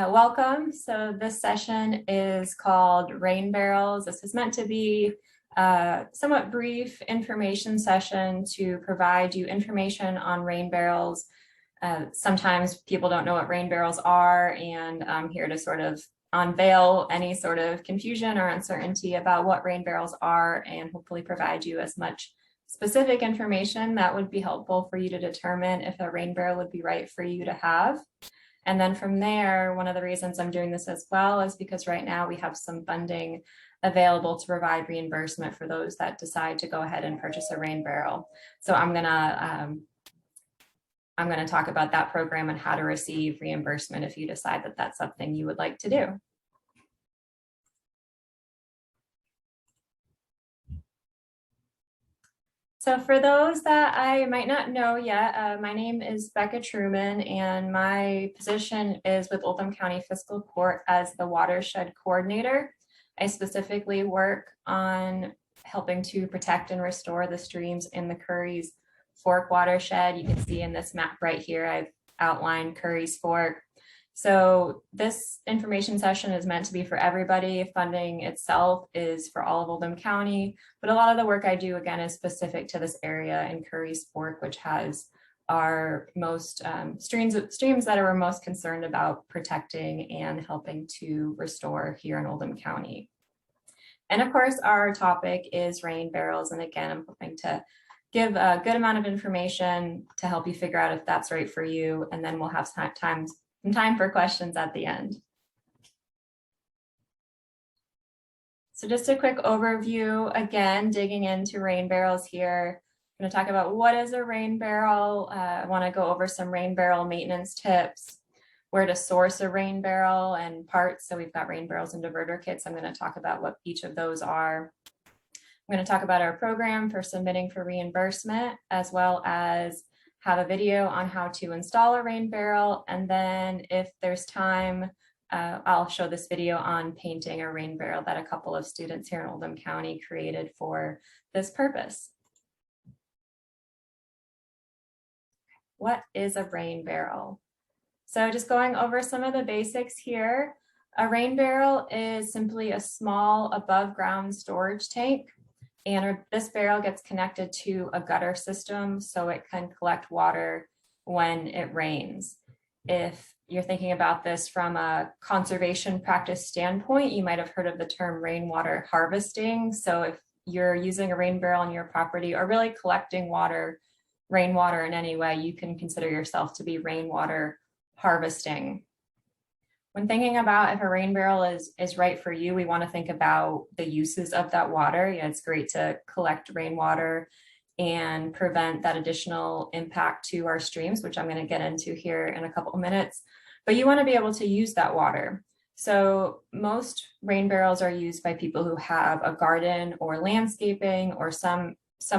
Welcome. So this session is called Rain Barrels. This is meant to be a somewhat brief information session to provide you information on rain barrels. Sometimes people don't know what rain barrels are, and I'm here to sort of unveil any sort of confusion or uncertainty about what rain barrels are and hopefully provide you as much specific information that would be helpful for you to determine if a rain barrel would be right for you to have. And then from there, one of the reasons I'm doing this as well is because right now we have some funding available to provide reimbursement for those that decide to go ahead and purchase a rain barrel. So I'm gonna talk about that program and how to receive reimbursement if you decide that that's something you would like to do. So for those that I might not know yet, my name is Becca Truman, and my position is with Oldham County Fiscal Court as the Watershed Coordinator. I specifically work on helping to protect and restore the streams in the Curry's Fork watershed. You can see in this map right here, I've outlined Curry's Fork. So this information session is meant to be for everybody. Funding itself is for all of Oldham County, but a lot of the work I do, again, is specific to this area in Curry's Fork, which has our most streams that we're most concerned about protecting and helping to restore here in Oldham County. And of course, our topic is rain barrels. And again, I'm hoping to give a good amount of information to help you figure out if that's right for you. And then we'll have some time for questions at the end. So just a quick overview, again, digging into rain barrels here. I'm going to talk about what is a rain barrel. I want to go over some rain barrel maintenance tips, where to source a rain barrel and parts. So we've got rain barrels and diverter kits. I'm going to talk about what each of those are. I'm going to talk about our program for submitting for reimbursement, as well as have a video on how to install a rain barrel. And then if there's time, I'll show this video on painting a rain barrel that a couple of students here in Oldham County created for this purpose. What is a rain barrel? So just going over some of the basics here, a rain barrel is simply a small above ground storage tank. And this barrel gets connected to a gutter system so it can collect water when it rains. If you're thinking about this from a conservation practice standpoint, you might have heard of the term rainwater harvesting. So if you're using a rain barrel on your property or really collecting rainwater in any way, you can consider yourself to be rainwater harvesting. When thinking about if a rain barrel is right for you, we want to think about the uses of that water. It's great to collect rainwater and prevent that additional impact to our streams, which I'm going to get into here in a couple of minutes. But you want to be able to use that water. So most rain barrels are used by people who have a garden or landscaping or some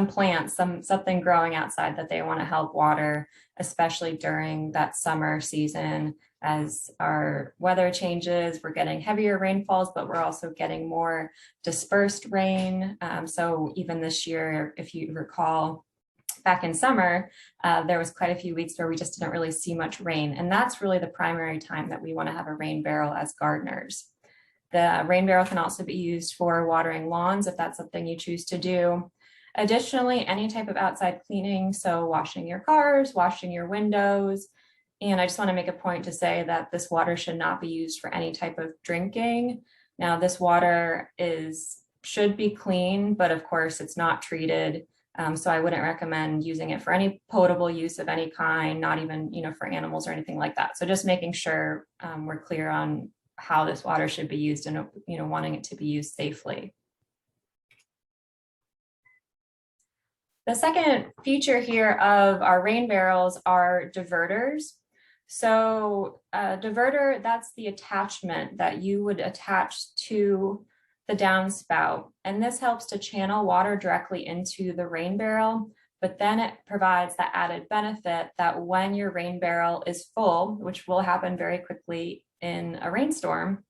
plants, something growing outside that they want to help water, especially during that summer season. As our weather changes, we're getting heavier rainfalls, but we're also getting more dispersed rain. So even this year, if you recall, back in summer, there was quite a few weeks where we just didn't really see much rain. And that's really the primary time that we want to have a rain barrel as gardeners. The rain barrel can also be used for watering lawns if that's something you choose to do. Additionally, any type of outside cleaning, so washing your cars, washing your windows. And I just want to make a point to say that this water should not be used for any type of drinking. Now, this water should be clean, but of course it's not treated. So I wouldn't recommend using it for any potable use of any kind, not even, for animals or anything like that. So just making sure we're clear on how this water should be used and, wanting it to be used safely. The second feature here of our rain barrels are diverters. So diverter, that's the attachment that you would attach to the downspout. And this helps to channel water directly into the rain barrel, but then it provides that added benefit that when your rain barrel is full, which will happen very quickly in a rainstorm,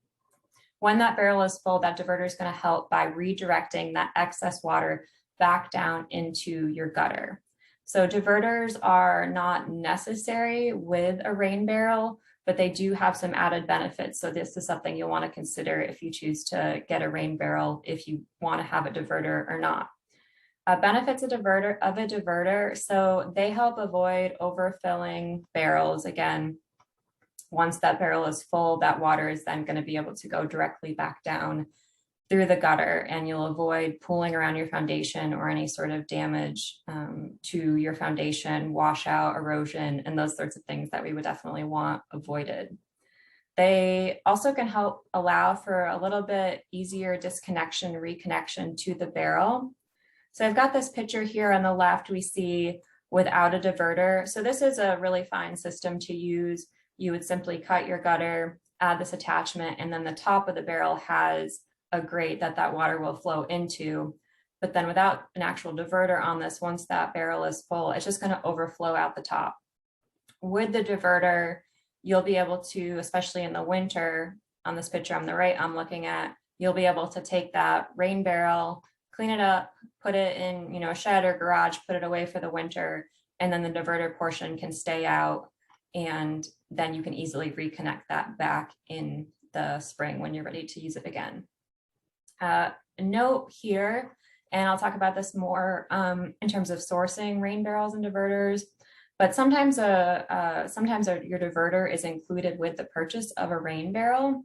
when that barrel is full, that diverter is going to help by redirecting that excess water back down into your gutter. So diverters are not necessary with a rain barrel, but they do have some added benefits. So this is something you'll want to consider if you choose to get a rain barrel, if you want to have a diverter or not. Benefits of a diverter. So they help avoid overfilling barrels. Again, once that barrel is full, that water is then going to be able to go directly back down through the gutter, and you'll avoid pooling around your foundation or any sort of damage to your foundation, washout, erosion, and those sorts of things that we would definitely want avoided. They also can help allow for a little bit easier disconnection, reconnection to the barrel. So I've got this picture here on the left we see without a diverter. So this is a really fine system to use. You would simply cut your gutter, add this attachment, and then the top of the barrel has a grate that water will flow into. But then without an actual diverter on this, once that barrel is full, it's just going to overflow out the top. With the diverter, you'll be able to, especially in the winter, on this picture on the right I'm looking at, you'll be able to take that rain barrel, clean it up, put it in, a shed or garage, put it away for the winter, and then the diverter portion can stay out, and then you can easily reconnect that back in the spring when you're ready to use it again. A note here, and I'll talk about this more in terms of sourcing rain barrels and diverters, but sometimes your diverter is included with the purchase of a rain barrel,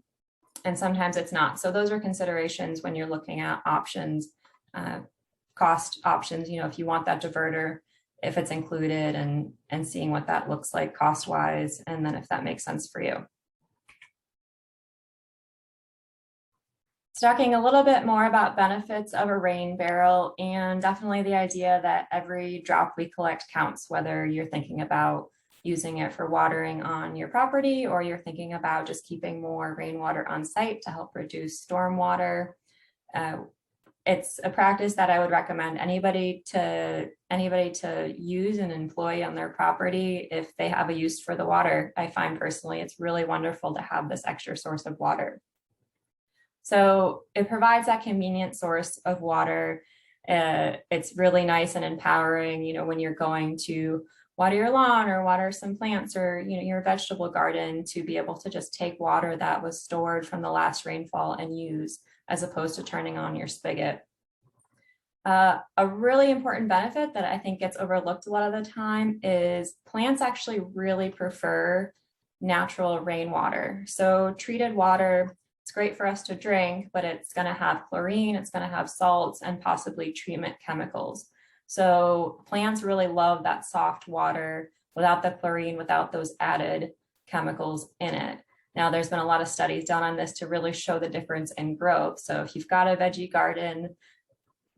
and sometimes it's not. So those are considerations when you're looking at options, cost options, if you want that diverter, if it's included, and seeing what that looks like cost-wise, and then if that makes sense for you. So talking a little bit more about benefits of a rain barrel, and definitely the idea that every drop we collect counts, whether you're thinking about using it for watering on your property or you're thinking about just keeping more rainwater on site to help reduce stormwater. It's a practice that I would recommend anybody to use and employ on their property if they have a use for the water. I find personally it's really wonderful to have this extra source of water. So it provides that convenient source of water. It's really nice and empowering, when you're going to water your lawn or water some plants or, your vegetable garden, to be able to just take water that was stored from the last rainfall and use, as opposed to turning on your spigot. A really important benefit that I think gets overlooked a lot of the time is plants actually really prefer natural rainwater. So treated water, it's great for us to drink, but it's going to have chlorine, it's going to have salts, and possibly treatment chemicals. So plants really love that soft water without the chlorine, without those added chemicals in it. Now, there's been a lot of studies done on this to really show the difference in growth. So if you've got a veggie garden,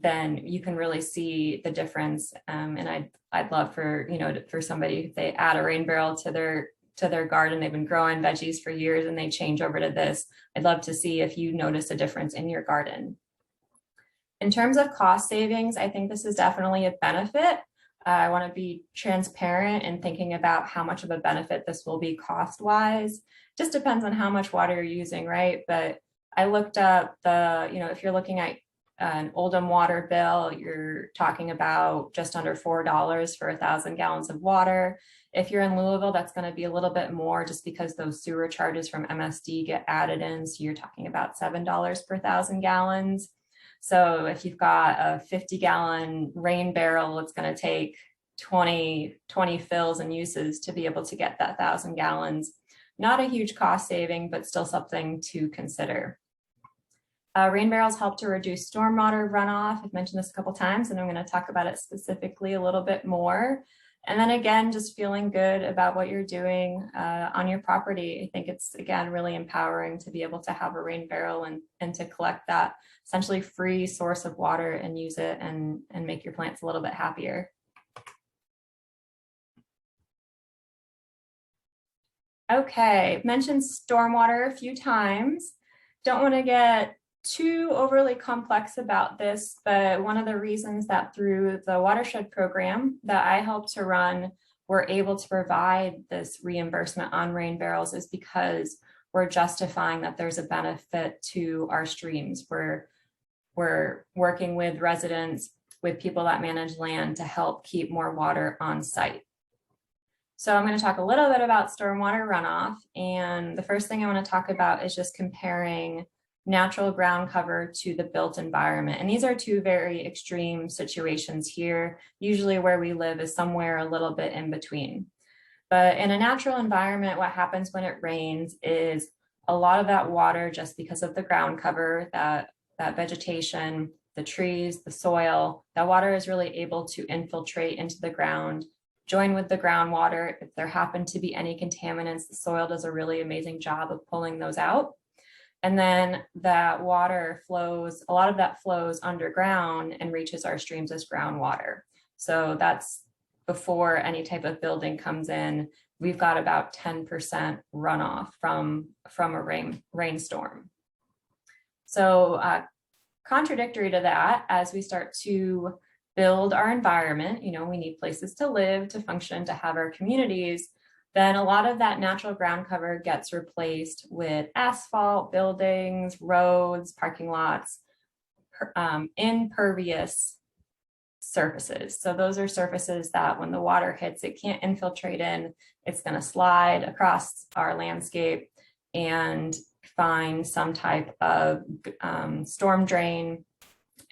then you can really see the difference. And I'd love for, for somebody, if they add a rain barrel to their garden, they've been growing veggies for years and they change over to this, I'd love to see if you notice a difference in your garden. In terms of cost savings, I think this is definitely a benefit. I want to be transparent in thinking about how much of a benefit this will be cost-wise. Just depends on how much water you're using, right? But I looked up if you're looking at an Oldham water bill, you're talking about just under $4 for 1,000 gallons of water. If you're in Louisville, that's going to be a little bit more just because those sewer charges from MSD get added in. So you're talking about $7 per 1,000 gallons. So if you've got a 50-gallon rain barrel, it's going to take 20 fills and uses to be able to get that 1,000 gallons. Not a huge cost saving, but still something to consider. Rain barrels help to reduce stormwater runoff. I've mentioned this a couple times, and I'm going to talk about it specifically a little bit more. And then again, just feeling good about what you're doing on your property. I think it's, again, really empowering to be able to have a rain barrel and to collect that essentially free source of water and use it and make your plants a little bit happier. Okay, I've mentioned stormwater a few times. Don't want to get too overly complex about this, but one of the reasons that through the Watershed program that I helped to run, we're able to provide this reimbursement on rain barrels is because we're justifying that there's a benefit to our streams. We're working with residents, with people that manage land to help keep more water on site. So I'm going to talk a little bit about stormwater runoff. And the first thing I want to talk about is just comparing natural ground cover to the built environment. And these are two very extreme situations here. Usually where we live is somewhere a little bit in between. But in a natural environment, what happens when it rains is a lot of that water, just because of the ground cover, that vegetation, the trees, the soil, that water is really able to infiltrate into the ground, join with the groundwater. If there happen to be any contaminants, the soil does a really amazing job of pulling those out. And then that water flows, a lot of that flows underground and reaches our streams as groundwater. So that's before any type of building comes in. We've got about 10% runoff from a rainstorm. So contradictory to that, as we start to build our environment, we need places to live, to function, to have our communities, then a lot of that natural ground cover gets replaced with asphalt, buildings, roads, parking lots, impervious surfaces. So those are surfaces that when the water hits, it can't infiltrate in, it's going to slide across our landscape and find some type of storm drain.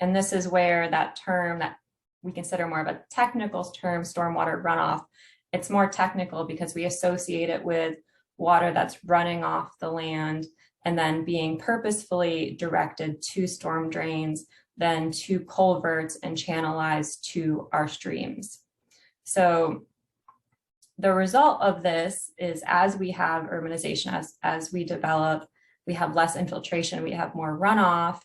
And this is where that term that we consider more of a technical term, stormwater runoff, it's more technical because we associate it with water that's running off the land and then being purposefully directed to storm drains, then to culverts and channelized to our streams. So the result of this is, as we have urbanization, as we develop, we have less infiltration, we have more runoff,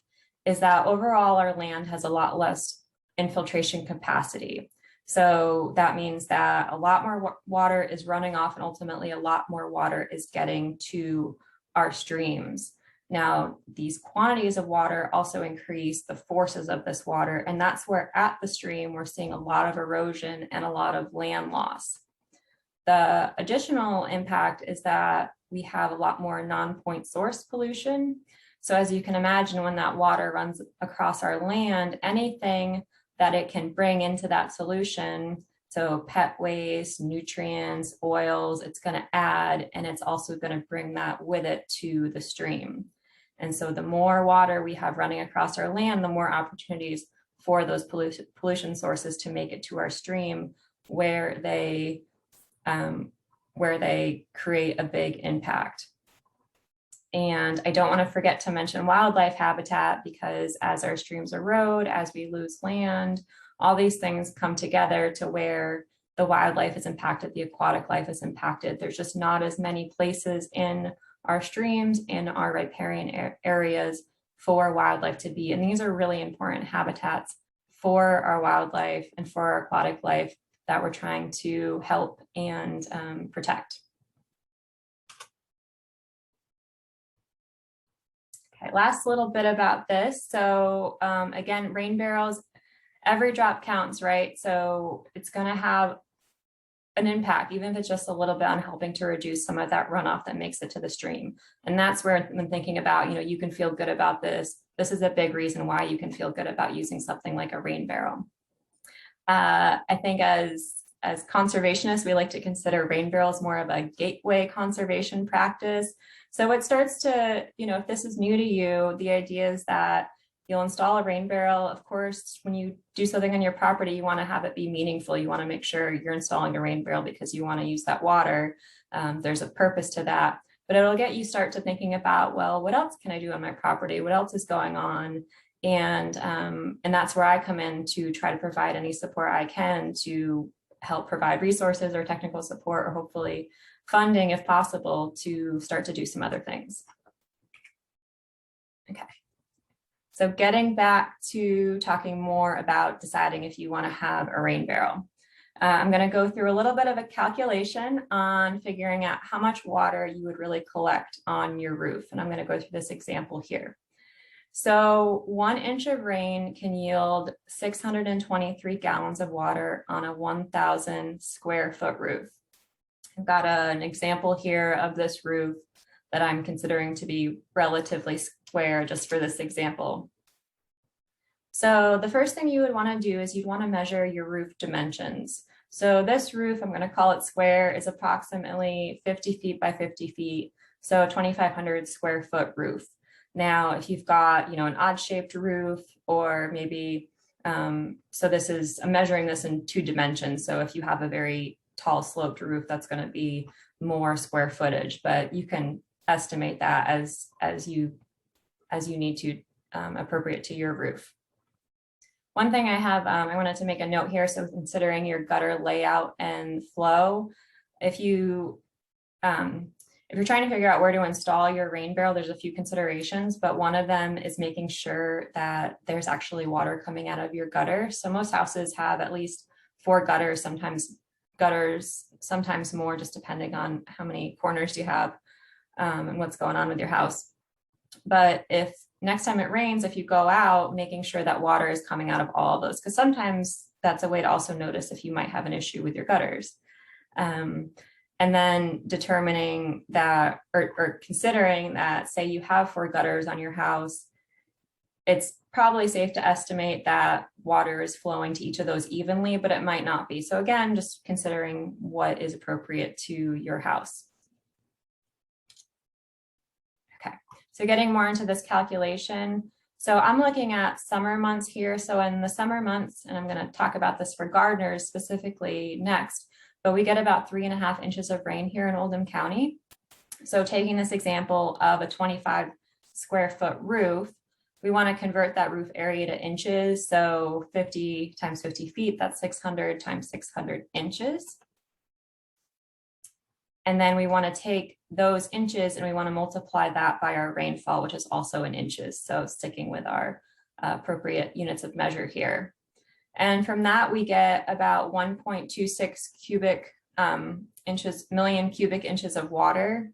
is that overall our land has a lot less infiltration capacity. So that means that a lot more water is running off and ultimately a lot more water is getting to our streams. Now, these quantities of water also increase the forces of this water, and that's where at the stream we're seeing a lot of erosion and a lot of land loss. The additional impact is that we have a lot more non-point source pollution. So as you can imagine, when that water runs across our land, anything that it can bring into that solution, so pet waste, nutrients, oils, it's going to add, and it's also going to bring that with it to the stream. And so the more water we have running across our land, the more opportunities for those pollution sources to make it to our stream, where they create a big impact. And I don't want to forget to mention wildlife habitat, because as our streams erode, as we lose land, all these things come together to where the wildlife is impacted, the aquatic life is impacted. There's just not as many places in our streams, in our riparian areas for wildlife to be. And these are really important habitats for our wildlife and for our aquatic life that we're trying to help and protect. Okay, last little bit about this. So again, rain barrels, every drop counts, right? So it's going to have an impact, even if it's just a little bit, on helping to reduce some of that runoff that makes it to the stream. And that's where, when thinking about, you can feel good about this, this is a big reason why you can feel good about using something like a rain barrel. I think as conservationists, we like to consider rain barrels more of a gateway conservation practice. So it starts to, if this is new to you, the idea is that you'll install a rain barrel. Of course, when you do something on your property, you want to have it be meaningful. You want to make sure you're installing a rain barrel because you want to use that water. There's a purpose to that, but it'll get you start to thinking about, well, what else can I do on my property? What else is going on? And that's where I come in to try to provide any support I can to help provide resources or technical support, or hopefully funding if possible, to start to do some other things. Okay. So getting back to talking more about deciding if you want to have a rain barrel. I'm going to go through a little bit of a calculation on figuring out how much water you would really collect on your roof. And I'm going to go through this example here. So 1 inch of rain can yield 623 gallons of water on a 1,000 square foot roof. I've got an example here of this roof that I'm considering to be relatively square just for this example. So the first thing you would want to do is you'd want to measure your roof dimensions. So this roof, I'm going to call it square, is approximately 50 feet by 50 feet. So a 2,500 square foot roof. Now, if you've got, an odd shaped roof, or maybe, so this is, I'm measuring this in 2 dimensions. So if you have a very tall sloped roof, that's going to be more square footage, but you can estimate that as you need to, appropriate to your roof. One thing I have, I wanted to make a note here. So considering your gutter layout and flow, if you're trying to figure out where to install your rain barrel, there's a few considerations, but one of them is making sure that there's actually water coming out of your gutter. So most houses have at least 4 gutters, sometimes more, just depending on how many corners you have and what's going on with your house. But if next time it rains, if you go out, making sure that water is coming out of all of those, because sometimes that's a way to also notice if you might have an issue with your gutters. And then determining that, or considering that, say you have 4 gutters on your house, it's probably safe to estimate that water is flowing to each of those evenly, but it might not be. So again, just considering what is appropriate to your house. Okay, so getting more into this calculation. So I'm looking at summer months here. So in the summer months, and I'm going to talk about this for gardeners specifically next, but we get about 3.5 inches of rain here in Oldham County. So taking this example of a 25 square foot roof, we want to convert that roof area to inches. So 50 times 50 feet, that's 600 times 600 inches. And then we want to take those inches and we want to multiply that by our rainfall, which is also in inches. So sticking with our appropriate units of measure here. And from that, we get about 1.26 million cubic inches of water.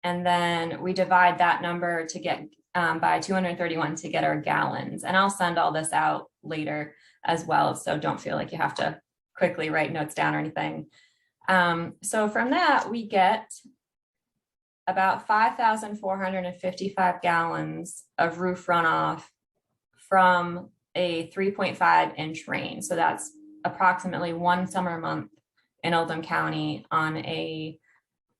And then we divide that number to get by 231 to get our gallons. And I'll send all this out later as well. So don't feel like you have to quickly write notes down or anything. So from that, we get about 5,455 gallons of roof runoff from a 3.5 inch rain. So that's approximately 1 summer month in Oldham County on a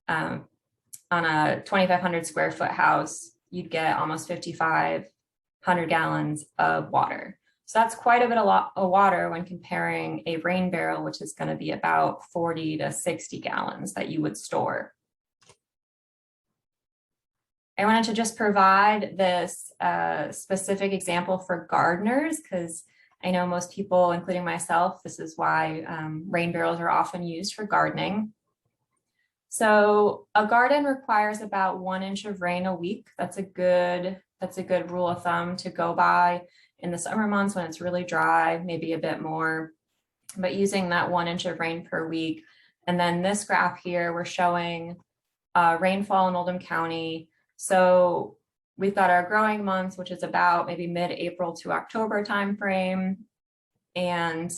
2,500 square foot house. You'd get almost 5,500 gallons of water. So that's quite a bit of water when comparing a rain barrel, which is going to be about 40 to 60 gallons that you would store. I wanted to just provide this specific example for gardeners, because I know most people, including myself, this is why rain barrels are often used for gardening. So a garden requires about 1 inch of rain a week. That's a good rule of thumb to go by. In the summer months when it's really dry, maybe a bit more, but using that 1 inch of rain per week. And then this graph here, we're showing rainfall in Oldham County. So we've got our growing months, which is about maybe mid-April to October timeframe. And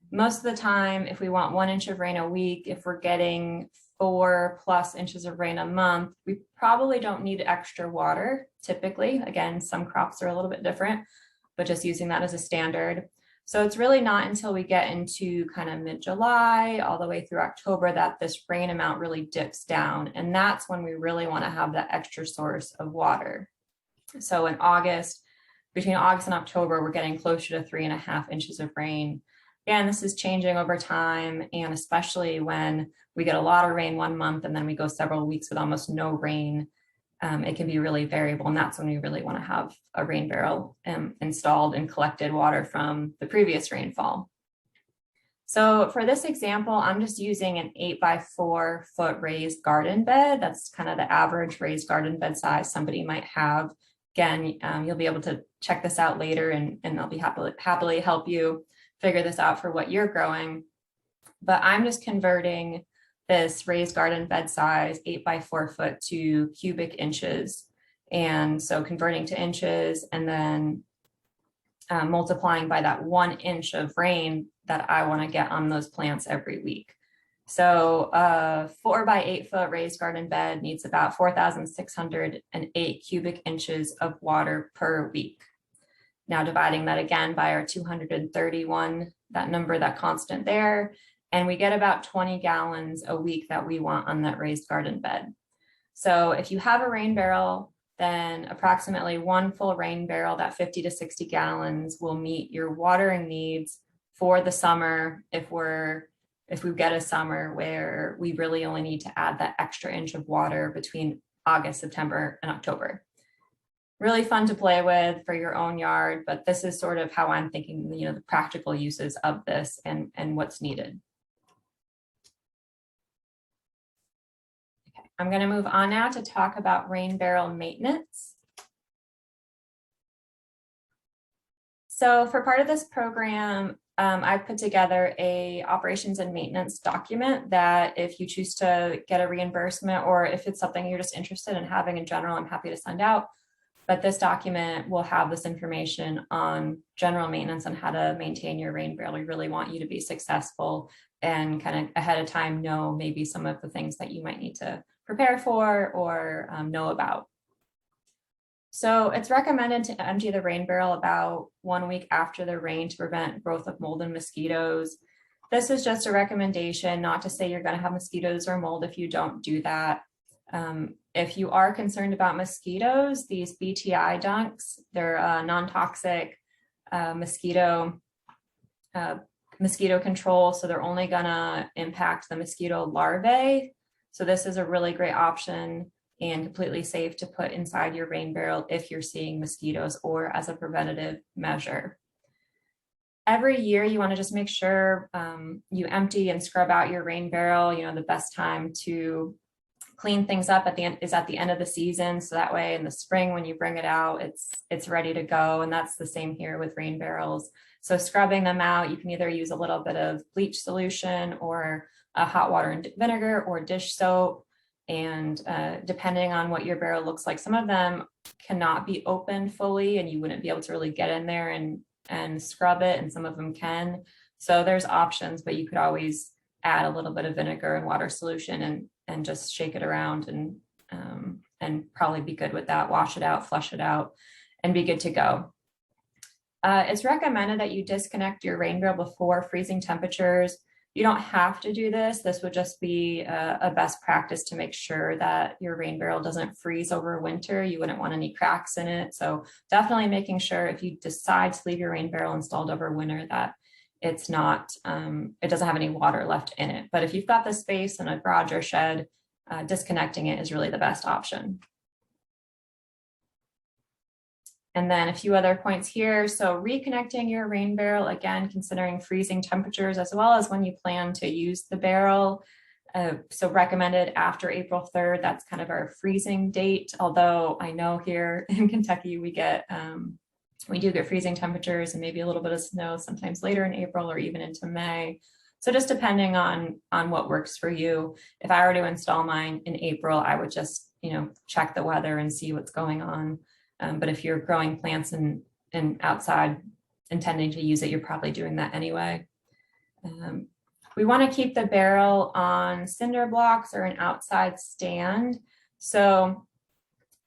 most of the time, if we want 1 inch of rain a week, if we're getting 4+ inches of rain a month, we probably don't need extra water typically. Again, some crops are a little bit different, but just using that as a standard. So it's really not until we get into kind of mid-July all the way through October that this rain amount really dips down. And that's when we really want to have that extra source of water. So in between August and October, we're getting closer to 3.5 inches of rain. Again, this is changing over time, and especially when we get a lot of rain one month and then we go several weeks with almost no rain, it can be really variable, and that's when we really want to have a rain barrel installed and collected water from the previous rainfall. So for this example, I'm just using an 8x4 foot raised garden bed. That's kind of the average raised garden bed size somebody might have. Again, you'll be able to check this out later, and I'll be happily help you figure this out for what you're growing. But I'm just converting this raised garden bed size 8x4 foot to cubic inches. And so converting to inches and then multiplying by that 1 inch of rain that I want to get on those plants every week. So a 4x8 foot raised garden bed needs about 4,608 cubic inches of water per week. Now dividing that again by our 231 that number, that constant there. And we get about 20 gallons a week that we want on that raised garden bed. So if you have a rain barrel, then approximately one full rain barrel, that 50 to 60 gallons, will meet your watering needs for the summer if we get a summer where we really only need to add that extra inch of water between August, September, and October. Really fun to play with for your own yard, but this is sort of how I'm thinking, the practical uses of this and what's needed. Okay, I'm going to move on now to talk about rain barrel maintenance. So for part of this program, I've put together a operations and maintenance document that if you choose to get a reimbursement, or if it's something you're just interested in having in general, I'm happy to send out. But this document will have this information on general maintenance on how to maintain your rain barrel. We really want you to be successful and kind of ahead of time know maybe some of the things that you might need to prepare for or know about. So it's recommended to empty the rain barrel about 1 week after the rain to prevent growth of mold and mosquitoes. This is just a recommendation, not to say you're going to have mosquitoes or mold if you don't do that. If you are concerned about mosquitoes, these BTI dunks, they're non-toxic mosquito control, so they're only going to impact the mosquito larvae. So this is a really great option and completely safe to put inside your rain barrel if you're seeing mosquitoes or as a preventative measure. Every year you want to just make sure you empty and scrub out your rain barrel. The best time to clean things up at the end of the season, so that way in the spring when you bring it out, it's ready to go. And that's the same here with rain barrels. So scrubbing them out, you can either use a little bit of bleach solution or hot water and vinegar or dish soap. And depending on what your barrel looks like, some of them cannot be opened fully and you wouldn't be able to really get in there and scrub it, and some of them can. So there's options, but you could always add a little bit of vinegar and water solution and just shake it around and probably be good with that. Wash it out, flush it out, and be good to go. It's recommended that you disconnect your rain barrel before freezing temperatures. You don't have to do this. This would just be a best practice to make sure that your rain barrel doesn't freeze over winter. You wouldn't want any cracks in it. So definitely making sure if you decide to leave your rain barrel installed over winter that it's not, it doesn't have any water left in it. But if you've got the space in a garage or shed, disconnecting it is really the best option. And then a few other points here. So reconnecting your rain barrel, again, considering freezing temperatures as well as when you plan to use the barrel. So recommended after April 3rd, that's kind of our freezing date. Although I know here in Kentucky, we do get freezing temperatures and maybe a little bit of snow sometimes later in April or even into May. So just depending on what works for you. If I were to install mine in April, I would just, check the weather and see what's going on. But if you're growing plants and outside intending to use it, you're probably doing that anyway. We want to keep the barrel on cinder blocks or an outside stand. So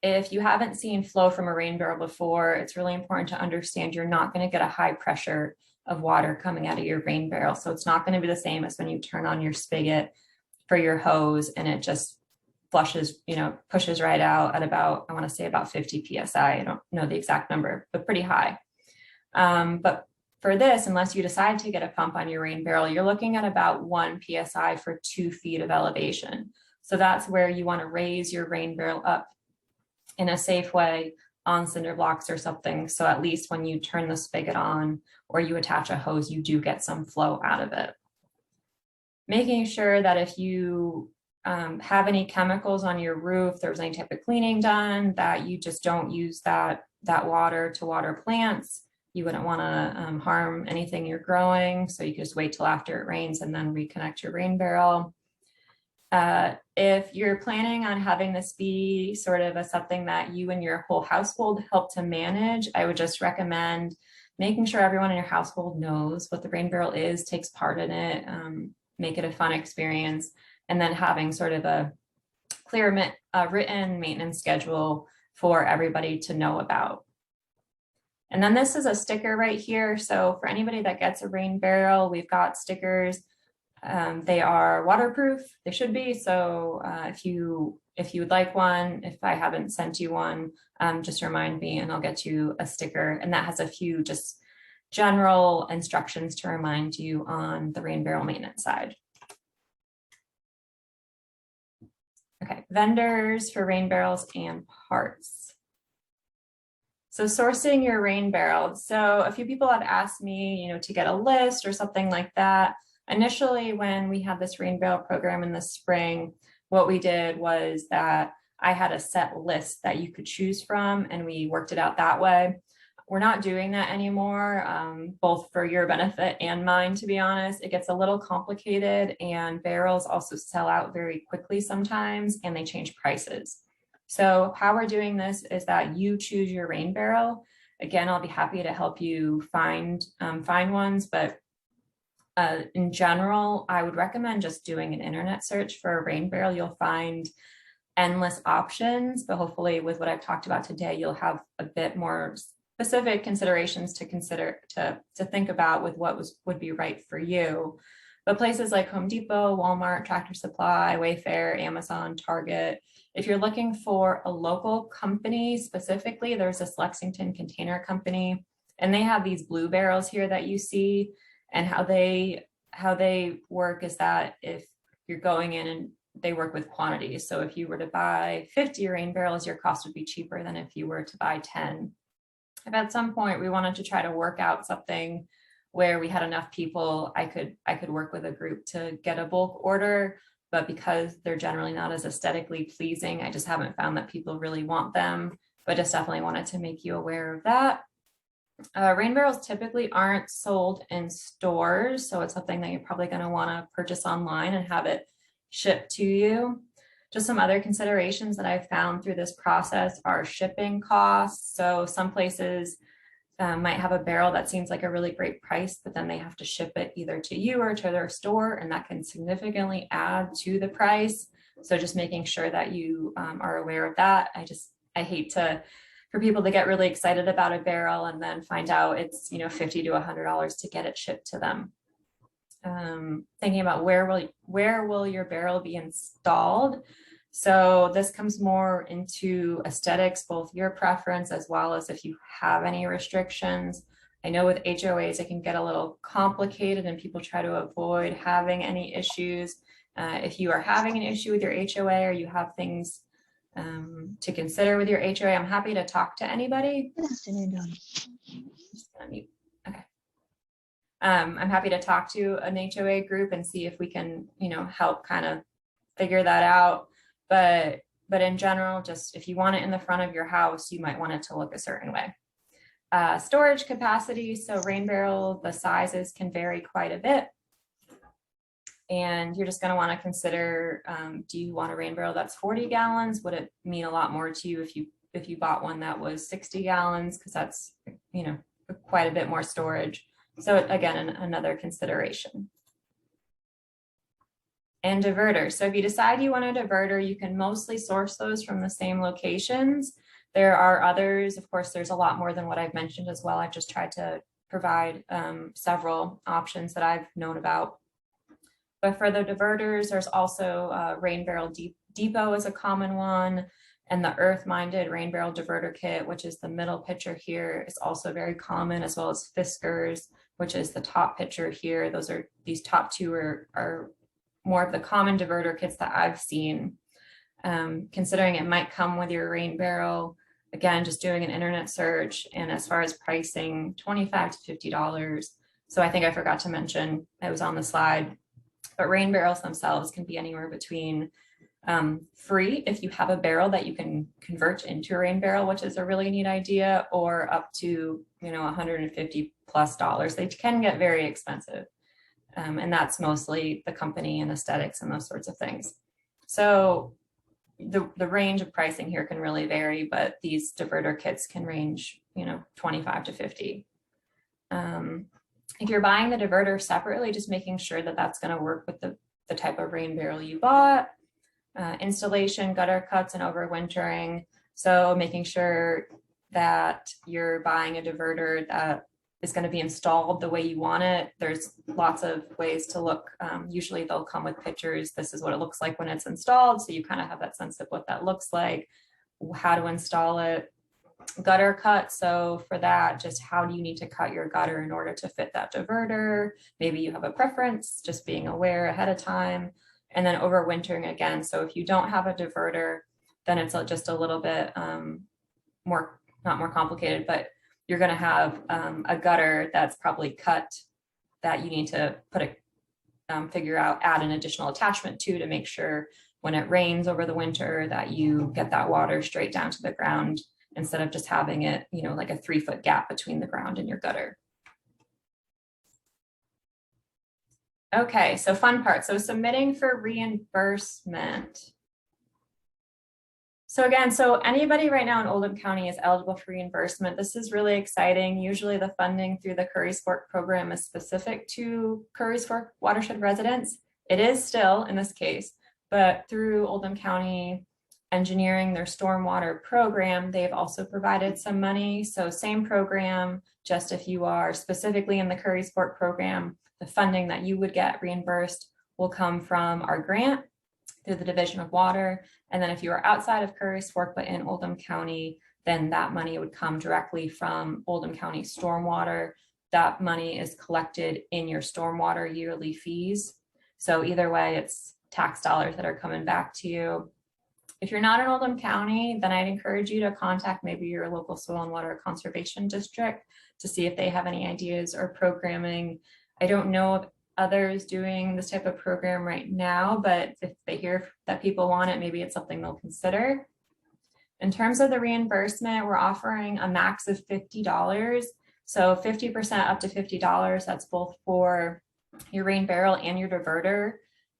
if you haven't seen flow from a rain barrel before, it's really important to understand you're not going to get a high pressure of water coming out of your rain barrel. So it's not going to be the same as when you turn on your spigot for your hose and it just flushes, pushes right out at about, I want to say about 50 PSI. I don't know the exact number, but pretty high. But for this, unless you decide to get a pump on your rain barrel, you're looking at about 1 PSI for 2 feet of elevation. So that's where you want to raise your rain barrel up in a safe way on cinder blocks or something. So at least when you turn the spigot on or you attach a hose, you do get some flow out of it. Making sure that if you have any chemicals on your roof, there's any type of cleaning done, that you just don't use that water to water plants. You wouldn't want to harm anything you're growing. So you can just wait till after it rains and then reconnect your rain barrel. If you're planning on having this be sort of something that you and your whole household help to manage, I would just recommend making sure everyone in your household knows what the rain barrel is, takes part in it, make it a fun experience, and then having sort of a clear written maintenance schedule for everybody to know about. And then this is a sticker right here. So for anybody that gets a rain barrel, we've got stickers. They are waterproof, they should be. So if you would like one, if I haven't sent you one, just remind me and I'll get you a sticker. And that has a few just general instructions to remind you on the rain barrel maintenance side. Okay, vendors for rain barrels and parts. So sourcing your rain barrel. So a few people have asked me, to get a list or something like that. Initially, when we had this rain barrel program in the spring, what we did was that I had a set list that you could choose from, and we worked it out that way. We're not doing that anymore, both for your benefit and mine, to be honest. It gets a little complicated, and barrels also sell out very quickly sometimes, and they change prices. So how we're doing this is that you choose your rain barrel. Again, I'll be happy to help you find ones, but in general, I would recommend just doing an internet search for a rain barrel. You'll find endless options, but hopefully with what I've talked about today, you'll have a bit more specific considerations to consider, to think about with what would be right for you. But places like Home Depot, Walmart, Tractor Supply, Wayfair, Amazon, Target, if you're looking for a local company specifically, there's this Lexington Container Company, and they have these blue barrels here that you see. And how they work is that if you're going in, and they work with quantities. So if you were to buy 50 rain barrels, your cost would be cheaper than if you were to buy 10. If at some point we wanted to try to work out something where we had enough people, I could work with a group to get a bulk order, but because they're generally not as aesthetically pleasing, I just haven't found that people really want them, but just definitely wanted to make you aware of that. Rain barrels typically aren't sold in stores, so it's something that you're probably going to want to purchase online and have it shipped to you. Just some other considerations that I've found through this process are shipping costs. So some places might have a barrel that seems like a really great price, but then they have to ship it either to you or to their store, and that can significantly add to the price. So just making sure that you are aware of that. I hate for people to get really excited about a barrel and then find out it's $50 to $100 to get it shipped to them. Thinking about where will your barrel be installed. So this comes more into aesthetics, both your preference as well as if you have any restrictions. I know with HOAs it can get a little complicated and people try to avoid having any issues. If you are having an issue with your HOA or you have things to consider with your HOA, I'm happy to talk to anybody. Good afternoon, Dawn. Just gonna mute. Okay. I'm happy to talk to an HOA group and see if we can, help kind of figure that out. But in general, just if you want it in the front of your house, you might want it to look a certain way. Storage capacity. So rain barrel, the sizes can vary quite a bit. And you're just going to want to consider, do you want a rain barrel that's 40 gallons? Would it mean a lot more to you if you bought one that was 60 gallons? Because that's, quite a bit more storage. So again, another consideration. And diverters. So if you decide you want a diverter, you can mostly source those from the same locations. There are others, of course, there's a lot more than what I've mentioned as well. I've just tried to provide several options that I've known about. But for the diverters, there's also Rain Barrel Depot is a common one. And the earth-minded rain barrel diverter kit, which is the middle picture here, is also very common, as well as Fiskars, which is the top picture here. These top two are more of the common diverter kits that I've seen. Considering it might come with your rain barrel, again, just doing an internet search, and as far as pricing, $25 to $50. So I think I forgot to mention, it was on the slide, but rain barrels themselves can be anywhere between free if you have a barrel that you can convert into a rain barrel, which is a really neat idea, or up to $150+. They can get very expensive. And that's mostly the company and aesthetics and those sorts of things. So the range of pricing here can really vary, but these diverter kits can range, $25 to $50. If you're buying the diverter separately, just making sure that that's going to work with the type of rain barrel you bought. Installation, gutter cuts, and overwintering. So making sure that you're buying a diverter that is going to be installed the way you want it. There's lots of ways to look. Usually they'll come with pictures. This is what it looks like when it's installed. So you kind of have that sense of what that looks like, how to install it. Gutter cut. So for that, just how do you need to cut your gutter in order to fit that diverter? Maybe you have a preference, just being aware ahead of time. And then overwintering again. So if you don't have a diverter, then it's just a little bit more, not more complicated, but you're going to have a gutter that's probably cut that you need to put a figure out, add an additional attachment to make sure when it rains over the winter that you get that water straight down to the ground instead of just having it, you know, like a 3-foot gap between the ground and your gutter. Okay, so fun part. So submitting for reimbursement. So again, so anybody right now in Oldham County is eligible for reimbursement. This is really exciting. Usually the funding through the Curry's Fork program is specific to Curry's Fork Watershed residents. It is still in this case, but through Oldham County Engineering, their stormwater program, they've also provided some money. So same program, just if you are specifically in the Curry's Fork program, the funding that you would get reimbursed will come from our grant through the Division of Water. And then if you are outside of Curry's Fork, but in Oldham County, then that money would come directly from Oldham County Stormwater. That money is collected in your stormwater yearly fees. So either way, it's tax dollars that are coming back to you. If you're not in Oldham County, then I'd encourage you to contact maybe your local soil and water conservation district to see if they have any ideas or programming. I don't know of others doing this type of program right now, but if they hear that people want it, maybe it's something they'll consider. In terms of the reimbursement, we're offering a max of $50. So 50% up to $50, that's both for your rain barrel and your diverter.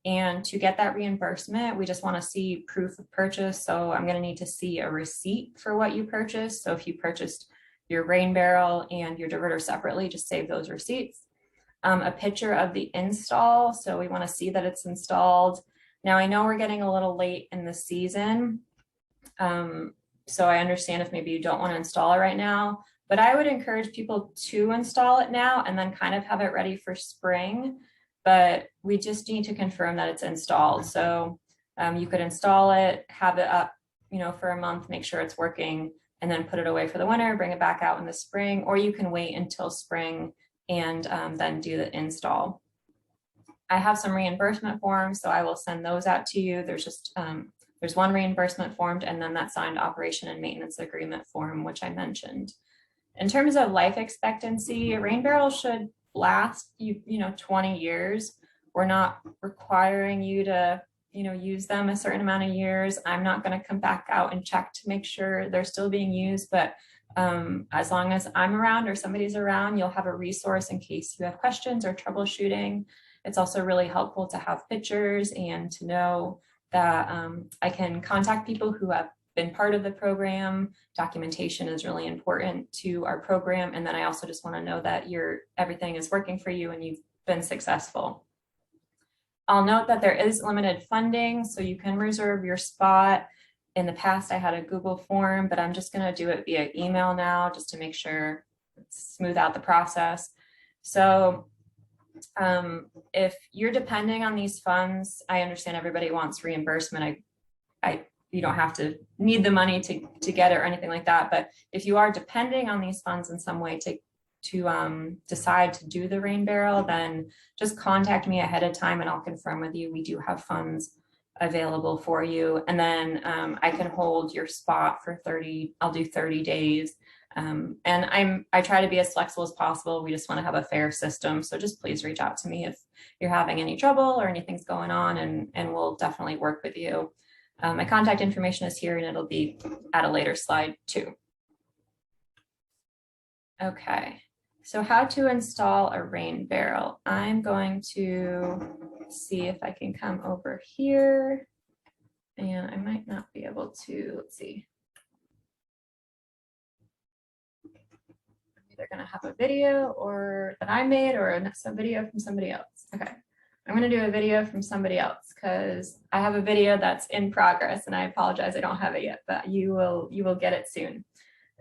And to get that reimbursement, we just want to see proof of purchase. So I'm going to need to see a receipt for what you purchased. So if you purchased your rain barrel and your diverter separately, just save those receipts. A picture of the install. So we want to see that it's installed. Now I know we're getting a little late in the season. So I understand if maybe you don't want to install it right now, but I would encourage people to install it now and then kind of have it ready for spring. But we just need to confirm that it's installed. So you could install it, have it up, you know, for a month, make sure it's working, and then put it away for the winter, bring it back out in the spring, or you can wait until spring and then do the install. I have some reimbursement forms, so I will send those out to you. There's just, there's one reimbursement form and then that signed operation and maintenance agreement form, which I mentioned. In terms of life expectancy, a rain barrel should last you know 20 years. We're not requiring you to, you know, use them a certain amount of years. I'm not going to come back out and check to make sure they're still being used, but as long as I'm around or somebody's around, you'll have a resource in case you have questions or troubleshooting. It's also really helpful to have pictures and to know that I can contact people who have been part of the program. Documentation is really important to our program. And then I also just want to know that everything is working for you and you've been successful. I'll note that there is limited funding, so you can reserve your spot. In the past, I had a Google form, but I'm just going to do it via email now just to make sure smooth out the process. So if you're depending on these funds, I understand everybody wants reimbursement. You don't have to need the money to get it or anything like that. But if you are depending on these funds in some way to decide to do the rain barrel, then just contact me ahead of time and I'll confirm with you. We do have funds available for you. And then I can hold your spot for 30, I'll do 30 days. And I try to be as flexible as possible. We just want to have a fair system. So just please reach out to me if you're having any trouble or anything's going on, and we'll definitely work with you. My contact information is here and it'll be at a later slide too. Okay, so how to install a rain barrel. I'm going to see if I can come over here, and I might not be able to, let's see. I'm either gonna have a video or that I made or some video from somebody else. Okay, I'm gonna do a video from somebody else because I have a video that's in progress and I apologize, I don't have it yet, but you will get it soon.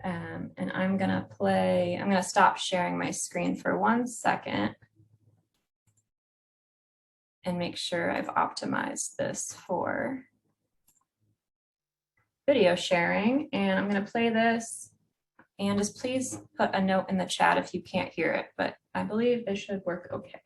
And I'm gonna stop sharing my screen for 1 second and make sure I've optimized this for video sharing. And I'm gonna play this, and just please put a note in the chat if you can't hear it, but I believe it should work okay.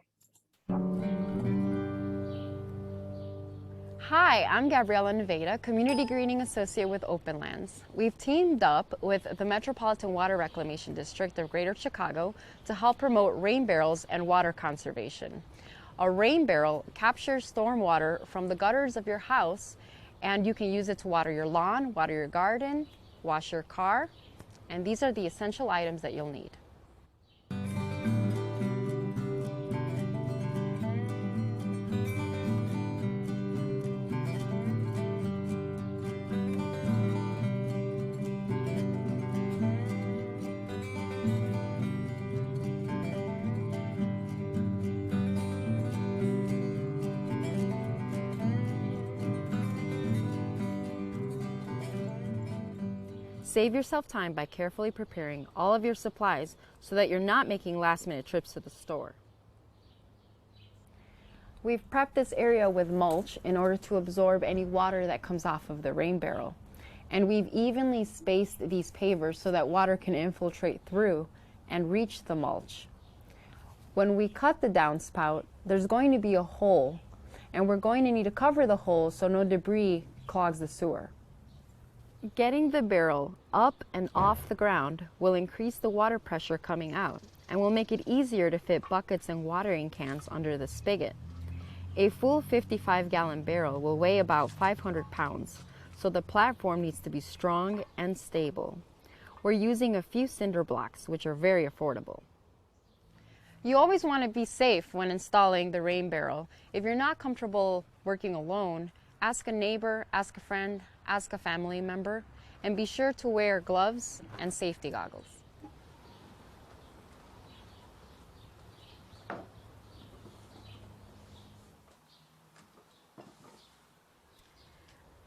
Hi, I'm Gabriela Nevada, Community Greening Associate with Open Lands. We've teamed up with the Metropolitan Water Reclamation District of Greater Chicago to help promote rain barrels and water conservation. A rain barrel captures stormwater from the gutters of your house, and you can use it to water your lawn, water your garden, wash your car, and these are the essential items that you'll need. Save yourself time by carefully preparing all of your supplies so that you're not making last-minute trips to the store. We've prepped this area with mulch in order to absorb any water that comes off of the rain barrel. And we've evenly spaced these pavers so that water can infiltrate through and reach the mulch. When we cut the downspout, there's going to be a hole, and we're going to need to cover the hole so no debris clogs the sewer. Getting the barrel up and off the ground will increase the water pressure coming out and will make it easier to fit buckets and watering cans under the spigot. A full 55-gallon barrel will weigh about 500 pounds, so the platform needs to be strong and stable. We're using a few cinder blocks, which are very affordable. You always want to be safe when installing the rain barrel. If you're not comfortable working alone, ask a neighbor, ask a friend, ask a family member, and be sure to wear gloves and safety goggles.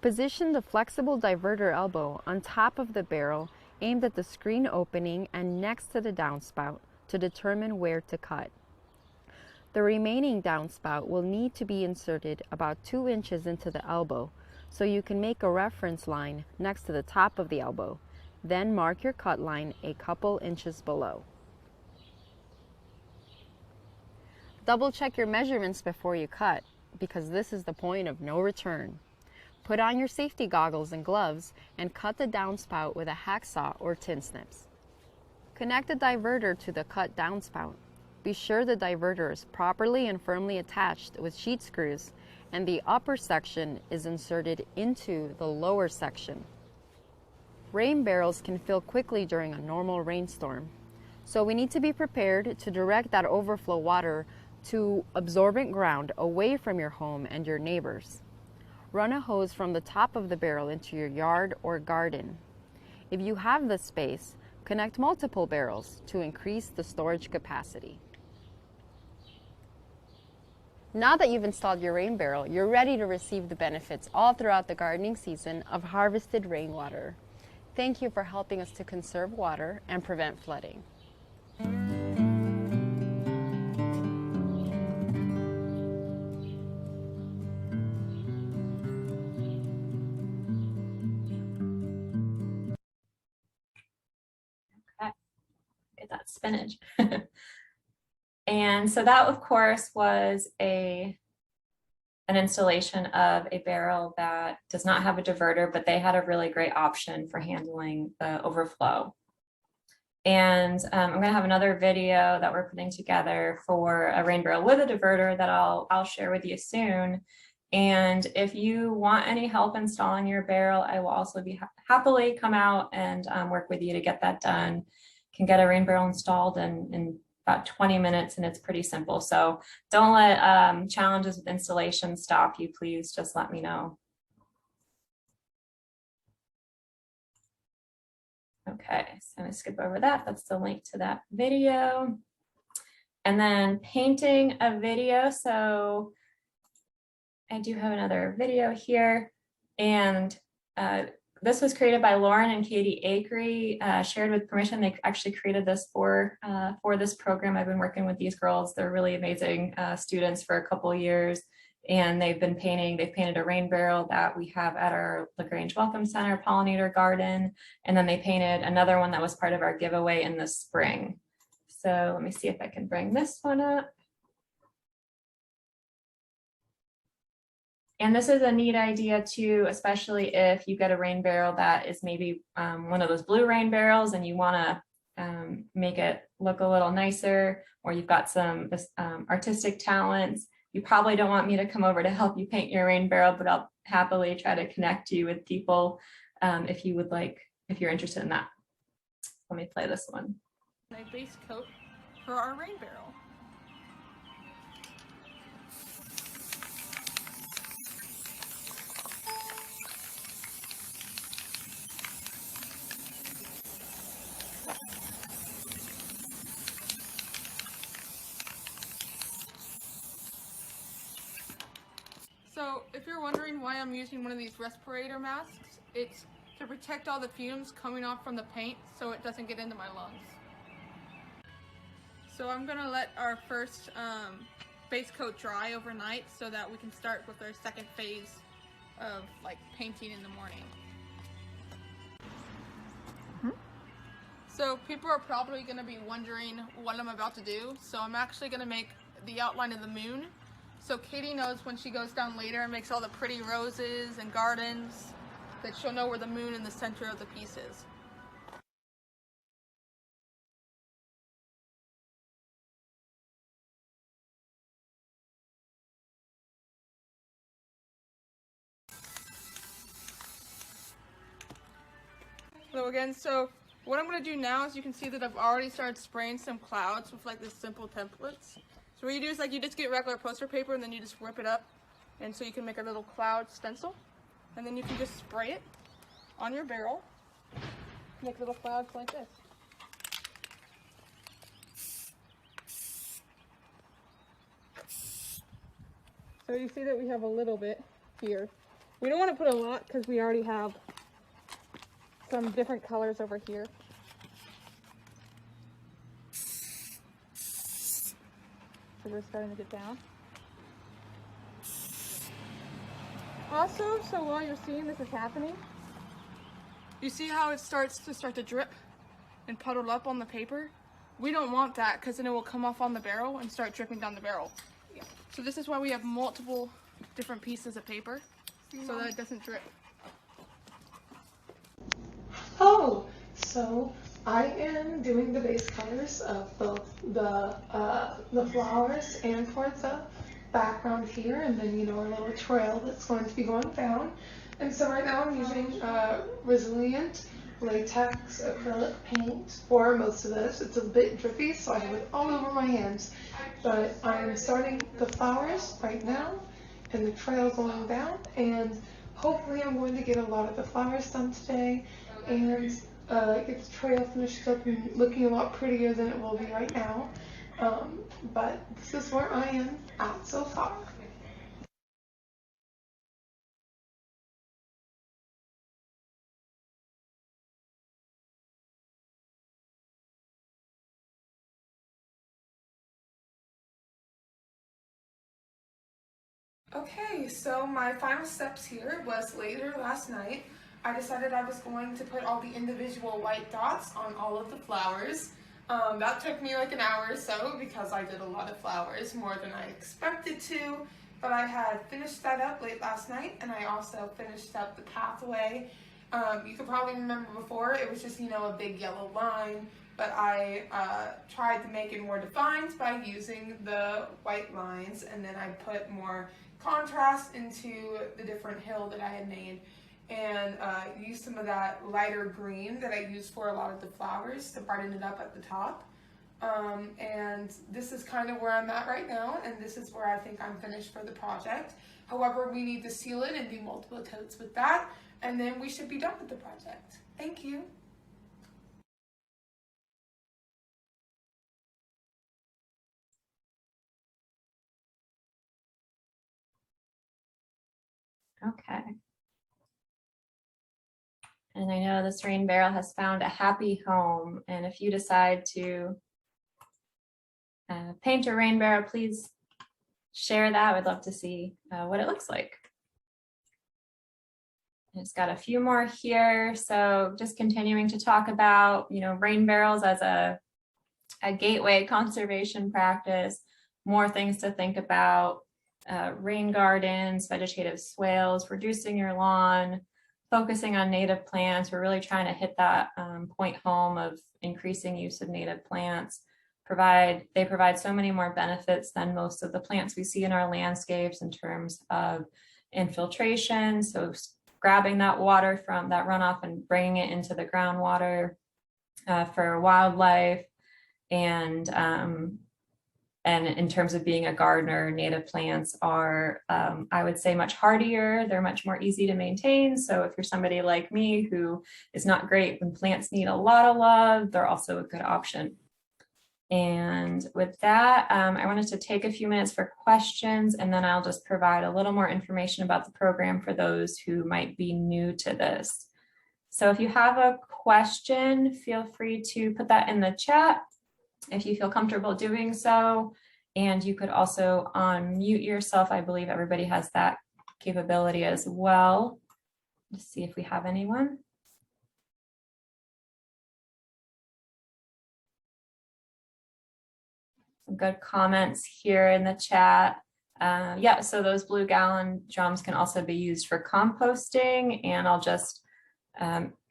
Position the flexible diverter elbow on top of the barrel aimed at the screen opening and next to the downspout to determine where to cut. The remaining downspout will need to be inserted about 2 inches into the elbow, so you can make a reference line next to the top of the elbow. Then mark your cut line a couple inches below. Double check your measurements before you cut, because this is the point of no return. Put on your safety goggles and gloves and cut the downspout with a hacksaw or tin snips. Connect the diverter to the cut downspout. Be sure the diverter is properly and firmly attached with sheet screws, and the upper section is inserted into the lower section. Rain barrels can fill quickly during a normal rainstorm, so we need to be prepared to direct that overflow water to absorbent ground away from your home and your neighbors. Run a hose from the top of the barrel into your yard or garden. If you have the space, connect multiple barrels to increase the storage capacity. Now that you've installed your rain barrel, you're ready to receive the benefits all throughout the gardening season of harvested rainwater. Thank you for helping us to conserve water and prevent flooding. Okay, get that spinach. And so that, of course, was an installation of a barrel that does not have a diverter, but they had a really great option for handling the overflow. And I'm going to have another video that we're putting together for a rain barrel with a diverter that I'll share with you soon. And if you want any help installing your barrel, I will also be happily come out and work with you to get that done. Can get a rain barrel installed in about 20 minutes, and it's pretty simple. So don't let challenges with installation stop you. Please just let me know. Okay, so I'm gonna skip over that. That's the link to that video. And then painting a video. So I do have another video here, and this was created by Lauren and Katie Akery, shared with permission. They actually created this for this program. I've been working with these girls. They're really amazing students for a couple years. And they've painted a rain barrel that we have at our LaGrange Welcome Center pollinator garden. And then they painted another one that was part of our giveaway in the spring. So let me see if I can bring this one up. And this is a neat idea too, especially if you get a rain barrel that is maybe one of those blue rain barrels and you want to make it look a little nicer, or you've got some artistic talents. You probably don't want me to come over to help you paint your rain barrel, but I'll happily try to connect you with people if you would like, if you're interested in that. Let me play this one. A base coat for our rain barrel. So if you're wondering why I'm using one of these respirator masks, it's to protect all the fumes coming off from the paint so it doesn't get into my lungs. So I'm gonna let our first base coat dry overnight so that we can start with our second phase of like painting in the morning. So people are probably gonna be wondering what I'm about to do. So I'm actually gonna make the outline of the moon. So Katie knows when she goes down later and makes all the pretty roses and gardens that she'll know where the moon in the center of the piece is. So again, so what I'm going to do now is you can see that I've already started spraying some clouds with like this simple templates. So what you do is like you just get regular poster paper and then you just rip it up, and so you can make a little cloud stencil, and then you can just spray it on your barrel, make little clouds like this. So you see that we have a little bit here. We don't want to put a lot because we already have some different colors over here. So we're starting to get down. Also, so while you're seeing this is happening, you see how it starts to drip and puddle up on the paper? We don't want that because then it will come off on the barrel and start dripping down the barrel. So this is why we have multiple different pieces of paper so that it doesn't drip. Oh, so I am doing the base colors of both the flowers and for the background here, and then a little trail that's going to be going down. And so right now I'm using resilient latex acrylic paint for most of this. It's a bit drippy, so I have it all over my hands. But I'm starting the flowers right now and the trail going down, and hopefully I'm going to get a lot of the flowers done today and get the trail finished up and looking a lot prettier than it will be right now. But this is where I am at so far. Okay, so my final steps here was later last night. I decided I was going to put all the individual white dots on all of the flowers. That took me like an hour or so because I did a lot of flowers, more than I expected to. But I had finished that up late last night, and I also finished up the pathway. You could probably remember before, it was just, a big yellow line, but I tried to make it more defined by using the white lines, and then I put more contrast into the different hill that I had made, and use some of that lighter green that I used for a lot of the flowers to brighten it up at the top. And this is kind of where I'm at right now, and this is where I think I'm finished for the project. However, we need to seal it and do multiple coats with that, and then we should be done with the project. Thank you. Okay. And I know this rain barrel has found a happy home. And if you decide to paint a rain barrel, please share that. We'd love to see what it looks like. It's got a few more here. So just continuing to talk about, rain barrels as a gateway conservation practice, more things to think about, rain gardens, vegetative swales, reducing your lawn, focusing on native plants. We're really trying to hit that point home of increasing use of native plants. They provide so many more benefits than most of the plants we see in our landscapes in terms of infiltration. So grabbing that water from that runoff and bringing it into the groundwater for wildlife. And in terms of being a gardener, native plants are, I would say, much hardier. They're much more easy to maintain. So if you're somebody like me who is not great when plants need a lot of love, they're also a good option. And with that, I wanted to take a few minutes for questions, and then I'll just provide a little more information about the program for those who might be new to this. So if you have a question, feel free to put that in the chat if you feel comfortable doing so. And you could also unmute yourself. I believe everybody has that capability as well. Let's see if we have anyone. Some good comments here in the chat. Yeah, so those blue gallon drums can also be used for composting. And I'll just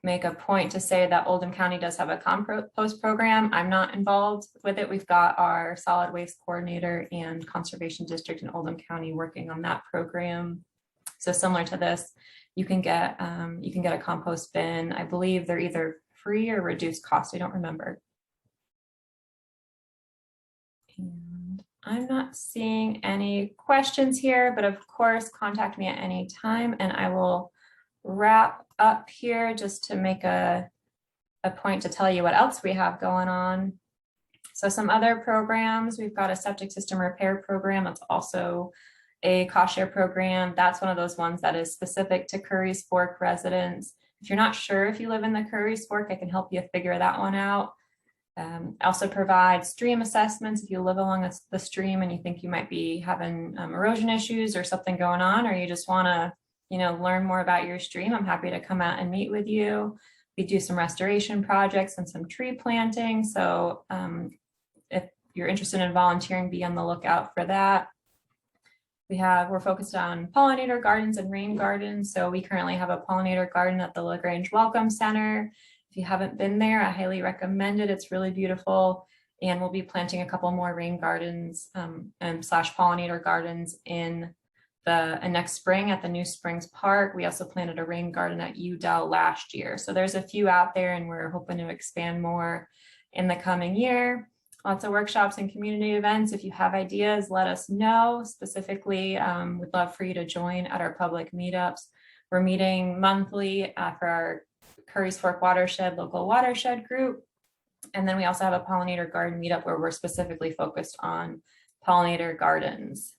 make a point to say that Oldham County does have a compost program. I'm not involved with it. We've got our solid waste coordinator and conservation district in Oldham County working on that program. So similar to this, you can get a compost bin. I believe they're either free or reduced cost. I don't remember. And I'm not seeing any questions here, but of course, contact me at any time and I will wrap up here just to make a point to tell you what else we have going on. So some other programs, we've got a septic system repair program. That's also a cost share program. That's one of those ones that is specific to Curry's Fork residents. If you're not sure if you live in the Curry's Fork, I can help you figure that one out. Also provide stream assessments if you live along the stream and you think you might be having erosion issues or something going on, or you just want to learn more about your stream. I'm happy to come out and meet with you. We do some restoration projects and some tree planting. So if you're interested in volunteering, be on the lookout for that. We're focused on pollinator gardens and rain gardens. So we currently have a pollinator garden at the LaGrange Welcome Center. If you haven't been there, I highly recommend it. It's really beautiful. And we'll be planting a couple more rain gardens and slash pollinator gardens in the next spring at the New Springs Park. We also planted a rain garden at Udell last year. So there's a few out there and we're hoping to expand more in the coming year. Lots of workshops and community events. If you have ideas, let us know. Specifically, we'd love for you to join at our public meetups. We're meeting monthly for our Curry's Fork Watershed local watershed group. And then we also have a pollinator garden meetup where we're specifically focused on pollinator gardens.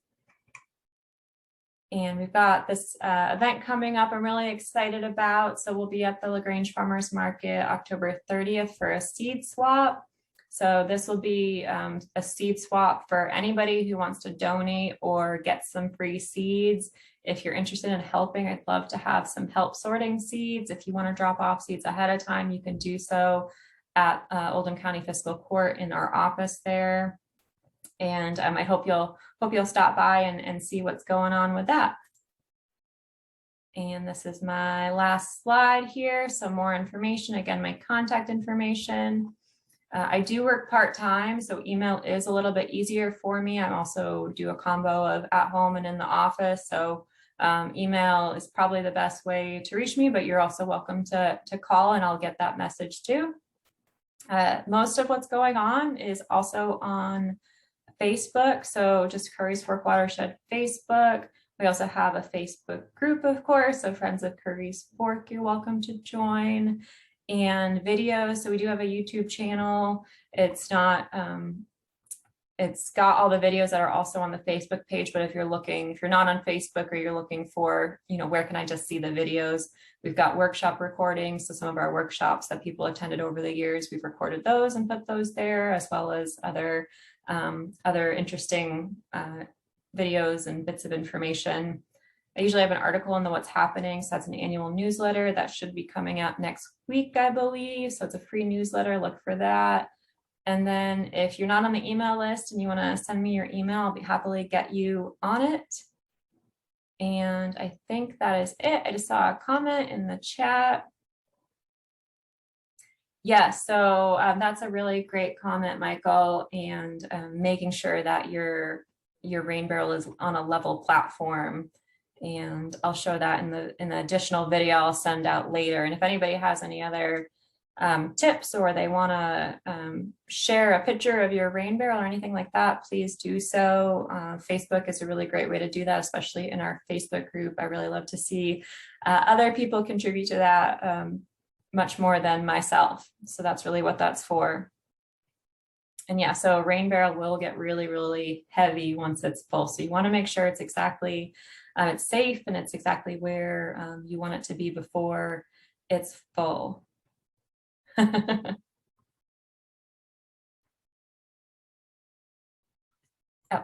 And we've got this event coming up I'm really excited about. So we'll be at the LaGrange Farmers Market October 30th for a seed swap. So this will be a seed swap for anybody who wants to donate or get some free seeds. If you're interested in helping, I'd love to have some help sorting seeds. If you want to drop off seeds ahead of time, you can do so at Oldham County Fiscal Court in our office there. And I hope you'll stop by and see what's going on with that. And this is my last slide here. Some more information. Again, my contact information. I do work part-time, so email is a little bit easier for me. I also do a combo of at home and in the office. So email is probably the best way to reach me, but you're also welcome to call and I'll get that message too. Most of what's going on is also on Facebook. So just Curry's Fork Watershed Facebook. We also have a Facebook group, of course. So Friends of Curry's Fork, you're welcome to join. And videos. So we do have a YouTube channel. It's not it's got all the videos that are also on the Facebook page, but if you're not on Facebook or you're looking for, where can I just see the videos? We've got workshop recordings. So some of our workshops that people attended over the years, we've recorded those and put those there, as well as other interesting videos and bits of information. I usually have an article in the What's Happening. So that's an annual newsletter that should be coming out next week, I believe. So it's a free newsletter. Look for that. And then if you're not on the email list and you want to send me your email, I'll be happily get you on it. And I think that is it. I just saw a comment in the chat. Yeah, so that's a really great comment, Michael, and making sure that your rain barrel is on a level platform. And I'll show that in the additional video I'll send out later. And if anybody has any other tips, or they want to share a picture of your rain barrel or anything like that, please do so. Facebook is a really great way to do that, especially in our Facebook group. I really love to see other people contribute to that much more than myself. So that's really what that's for. And yeah, so a rain barrel will get really, really heavy once it's full. So you want to make sure it's exactly, it's safe and it's exactly where you want it to be before it's full. Oh,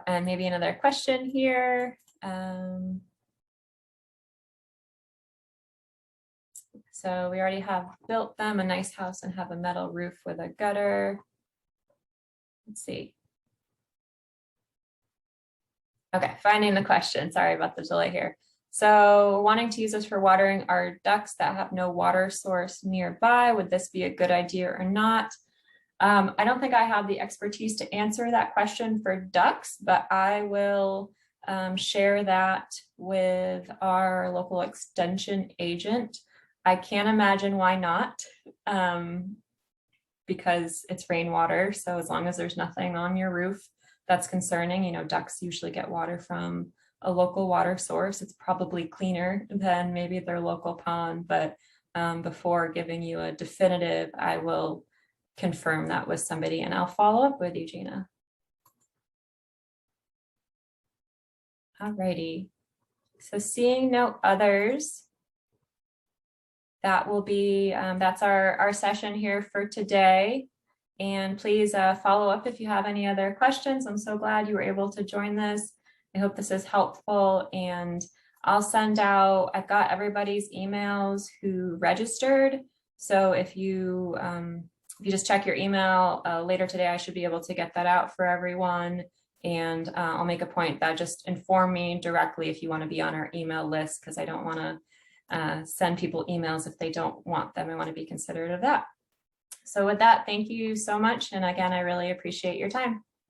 and maybe another question here. So we already have built them a nice house and have a metal roof with a gutter. Let's see. Okay, finding the question. Sorry about the delay here. So wanting to use this for watering our ducks that have no water source nearby, would this be a good idea or not? I don't think I have the expertise to answer that question for ducks, but I will share that with our local extension agent. I can't imagine why not, because it's rainwater. So as long as there's nothing on your roof that's concerning, ducks usually get water from a local water source. It's probably cleaner than maybe their local pond, but before giving you a definitive, I will confirm that with somebody and I'll follow up with you, Gina. Alrighty, so seeing no others, that will be, that's our session here for today. And please follow up if you have any other questions. I'm so glad you were able to join this. I hope this is helpful, and I'll send out, I've got everybody's emails who registered. So if you just check your email later today, I should be able to get that out for everyone. And I'll make a point that just inform me directly if you want to be on our email list, because I don't want to send people emails if they don't want them. I want to be considerate of that. So with that, thank you so much. And again, I really appreciate your time.